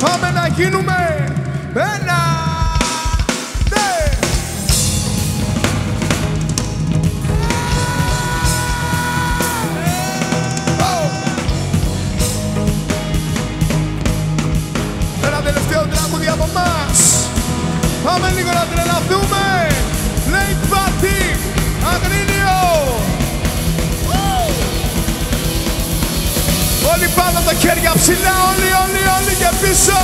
Πάμε να γίνουμε ένα. Ναι. Ένα τελευταίο τραγούδι από μας. Πάμε λίγο να τρελαθούμε. Late party, Αγρίνιο. Όλοι πάνω τα χέρια ψηλά, όλοι και πίσω.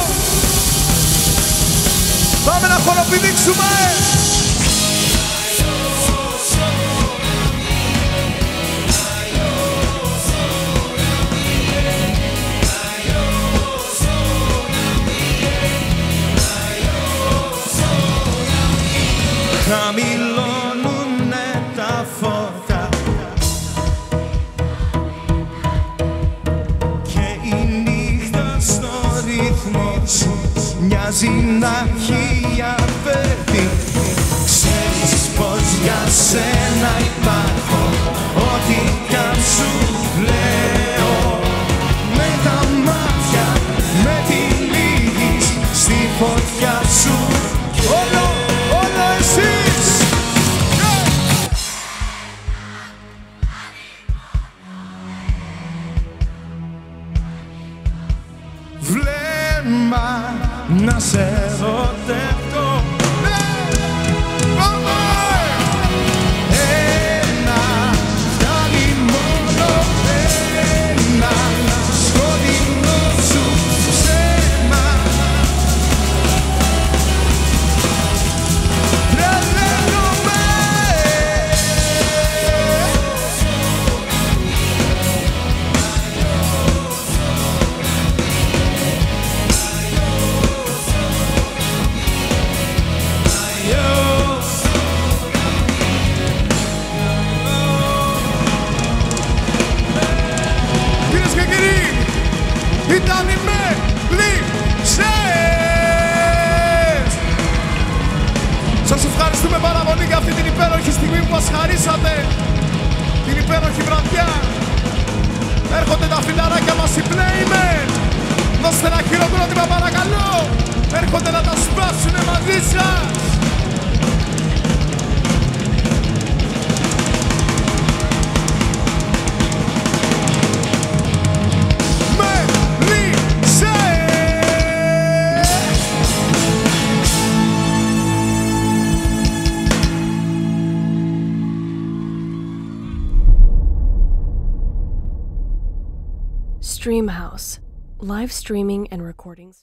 Πάμε να χοροπηδήξουμε. Χαμηλώνουνε τα φώτα και η νύχτα στο ρυθμό σου μοιάζει να έχει απέρθει. Ξέρεις πως για σένα υπάρχω, ό,τι κι αν σου λέω. Με τα μάτια με τυλίγεις στη φωτιά σου. Όλο εσείς. Βλέμμα να σε ερωτεύω. Ένα φτάνει μόνο ένα σκοτεινό σου ψέμα. Τρελαίνομαι. Κυρίες και κύριοι, ήταν οι Μελισσές. Σας ευχαριστούμε πάρα πολύ για αυτή την υπέροχη στιγμή που μας χαρίσατε. Την υπέροχη βραδιά. Έρχονται τα φιλαράκια μας οι Playmen. Δώστε ένα χειροκρότημα παρακαλώ. Έρχονται να τα σπάσουνε μαζί σας. Streamhouse, live streaming and recordings.